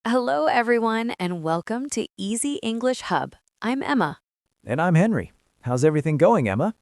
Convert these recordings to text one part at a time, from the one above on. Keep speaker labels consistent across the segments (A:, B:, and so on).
A: Hello, everyone, and welcome to Easy English Hub. I'm Emma.
B: And I'm Henry. How's everything going, Emma?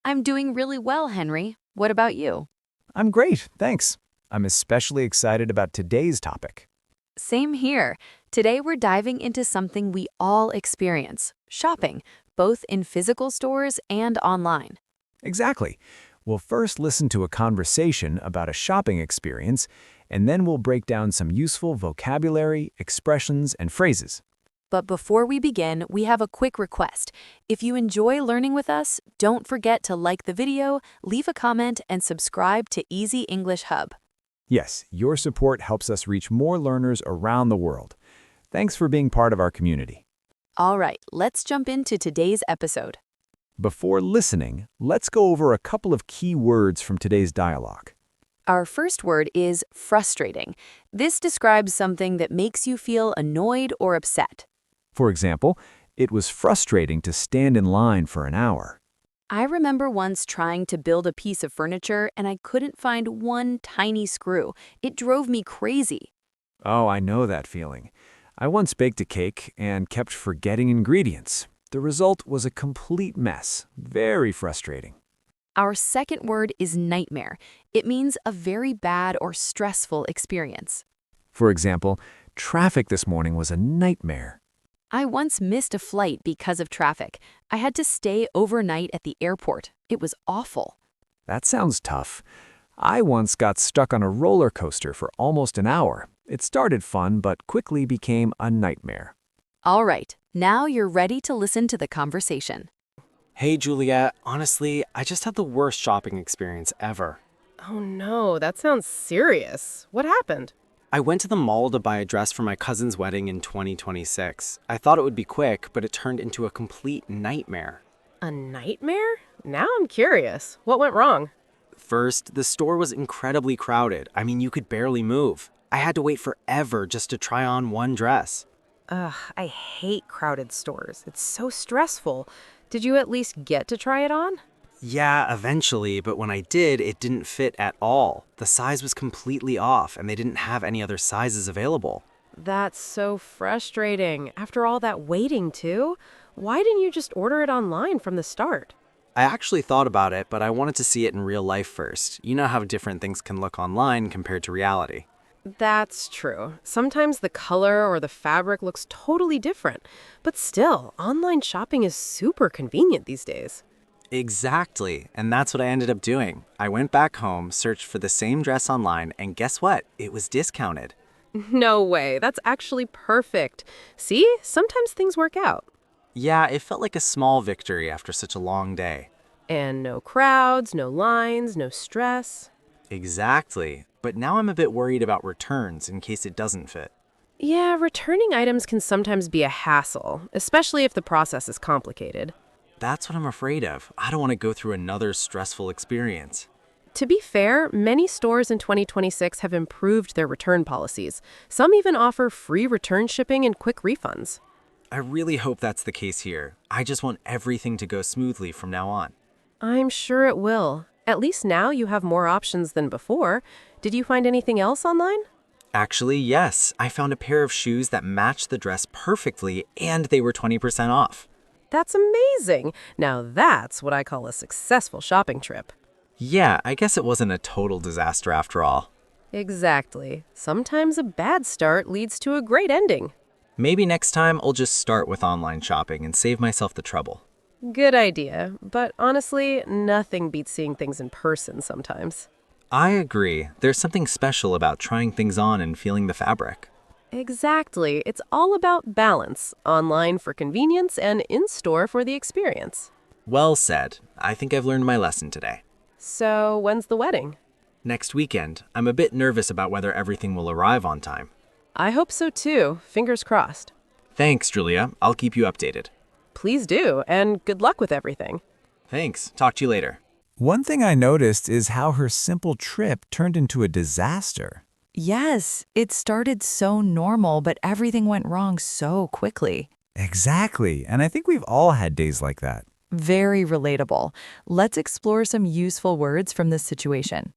A: I'm doing really well, Henry. What about you?
B: I'm great, thanks. I'm especially excited about today's topic.
A: Same here. Today, we're diving into something we all experience shopping, both in physical stores and online.
B: Exactly. We'll first listen to a conversation about a shopping experience, and then we'll break down some useful vocabulary, expressions, and phrases.
A: But before we begin, we have a quick request. If you enjoy learning with us, don't forget to like the video, leave a comment, and subscribe to Easy English Hub.
B: Yes, your support helps us reach more learners around the world. Thanks for being part of our community.
A: All right, let's jump into today's episode.
B: Before listening, let's go over a couple of key words from today's dialogue.
A: Our first word is frustrating. This describes something that makes you feel annoyed or upset.
B: For example, it was frustrating to stand in line for an hour.
A: I remember once trying to build a piece of furniture and I couldn't find one tiny screw. It drove me crazy.
B: Oh, I know that feeling. I once baked a cake and kept forgetting ingredients. The result was a complete mess. Very frustrating.
A: Our second word is nightmare. It means a very bad or stressful experience.
B: For example, traffic this morning was a nightmare.
A: I once missed a flight because of traffic. I had to stay overnight at the airport. It was awful.
B: That sounds tough. I once got stuck on a roller coaster for almost an hour. It started fun, but quickly became a nightmare.
A: All right, now you're ready to listen to the conversation.
C: Hey, Juliet. Honestly, I just had the worst shopping experience ever.
D: Oh no, that sounds serious. What happened?
C: I went to the mall to buy a dress for my cousin's wedding in 2026. I thought it would be quick, but it turned into a complete nightmare.
D: A nightmare? Now I'm curious. What went wrong?
C: First, the store was incredibly crowded. I mean, you could barely move. I had to wait forever just to try on one dress.
D: Ugh, I hate crowded stores. It's so stressful. Did you at least get to try it on?
C: Yeah, eventually, but when I did, it didn't fit at all. The size was completely off, and they didn't have any other sizes available.
D: That's so frustrating. After all that waiting, too? Why didn't you just order it online from the start?
C: I actually thought about it, but I wanted to see it in real life first. You know how different things can look online compared to reality.
D: That's true. Sometimes the color or the fabric looks totally different. But still, online shopping is super convenient these days.
C: Exactly, and that's what I ended up doing. I went back home, searched for the same dress online, and guess what? It was discounted.
D: No way. That's actually perfect. See? Sometimes things work out.
C: Yeah, it felt like a small victory after such a long day.
D: And no crowds, no lines, no stress.
C: Exactly, but now I'm a bit worried about returns in case it doesn't fit.
D: Yeah, returning items can sometimes be a hassle, especially if the process is complicated.
C: That's what I'm afraid of. I don't want to go through another stressful experience.
D: To be fair, many stores in 2026 have improved their return policies. Some even offer free return shipping and quick refunds.
C: I really hope that's the case here. I just want everything to go smoothly from now on.
D: I'm sure it will. At least now you have more options than before. Did you find anything else online?
C: Actually, yes. I found a pair of shoes that matched the dress perfectly, and they were 20% off.
D: That's amazing. Now that's what I call a successful shopping trip.
C: Yeah, I guess it wasn't a total disaster after all.
D: Exactly. Sometimes a bad start leads to a great ending.
C: Maybe next time I'll just start with online shopping and save myself the trouble.
D: Good idea, but honestly, nothing beats seeing things in person sometimes.
C: I agree. There's something special about trying things on and feeling the fabric.
D: Exactly. It's all about balance. Online for convenience and in-store for the experience.
C: Well said. I think I've learned my lesson today.
D: So, when's the wedding?
C: Next weekend, I'm a bit nervous about whether everything will arrive on time.
D: I hope so too. Fingers crossed.
C: Thanks, Julia. I'll keep you updated.
D: Please do, and good luck with everything.
C: Thanks. Talk to you later.
B: One thing I noticed is how her simple trip turned into a disaster.
A: Yes, it started so normal, but everything went wrong so quickly.
B: Exactly, and I think we've all had days like that.
A: Very relatable. Let's explore some useful words from this situation.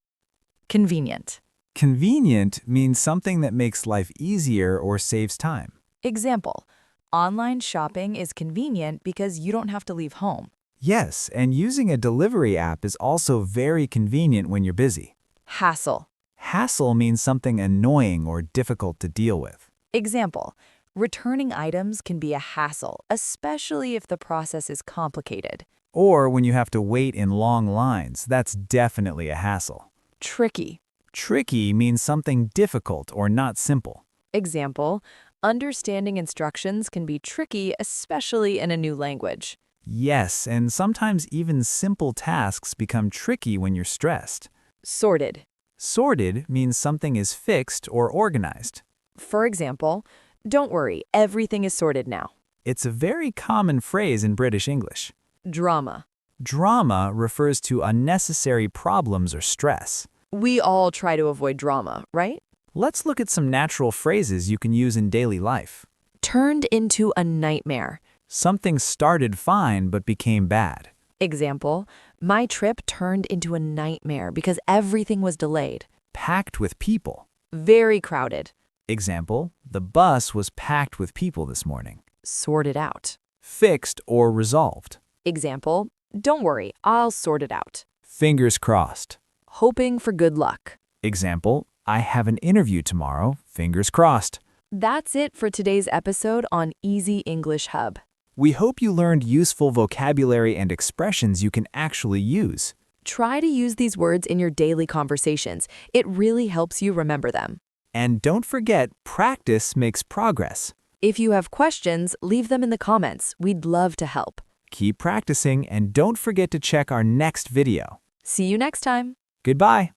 A: Convenient.
B: Convenient means something that makes life easier or saves time.
A: Example, online shopping is convenient because you don't have to leave home.
B: Yes, and using a delivery app is also very convenient when you're busy.
A: Hassle.
B: Hassle means something annoying or difficult to deal with.
A: Example, returning items can be a hassle, especially if the process is complicated.
B: Or when you have to wait in long lines, that's definitely a hassle.
A: Tricky.
B: Tricky means something difficult or not simple.
A: Example, understanding instructions can be tricky, especially in a new language.
B: Yes, and sometimes even simple tasks become tricky when you're stressed.
A: Sorted.
B: Sorted means something is fixed or organized.
A: For example, don't worry, everything is sorted now.
B: It's a very common phrase in British English.
A: Drama.
B: Drama refers to unnecessary problems or stress.
A: We all try to avoid drama, right?
B: Let's look at some natural phrases you can use in daily life.
A: Turned into a nightmare.
B: Something started fine but became bad.
A: Example, my trip turned into a nightmare because everything was delayed.
B: Packed with people.
A: Very crowded.
B: Example, the bus was packed with people this morning.
A: Sorted out.
B: Fixed or resolved.
A: Example, don't worry, I'll sort it out.
B: Fingers crossed.
A: Hoping for good luck.
B: Example, I have an interview tomorrow, fingers crossed.
A: That's it for today's episode on Easy English Hub.
B: We hope you learned useful vocabulary and expressions you can actually use.
A: Try to use these words in your daily conversations. It really helps you remember them.
B: And don't forget, practice makes progress.
A: If you have questions, leave them in the comments. We'd love to help.
B: Keep practicing and don't forget to check our next video.
A: See you next time.
B: Goodbye.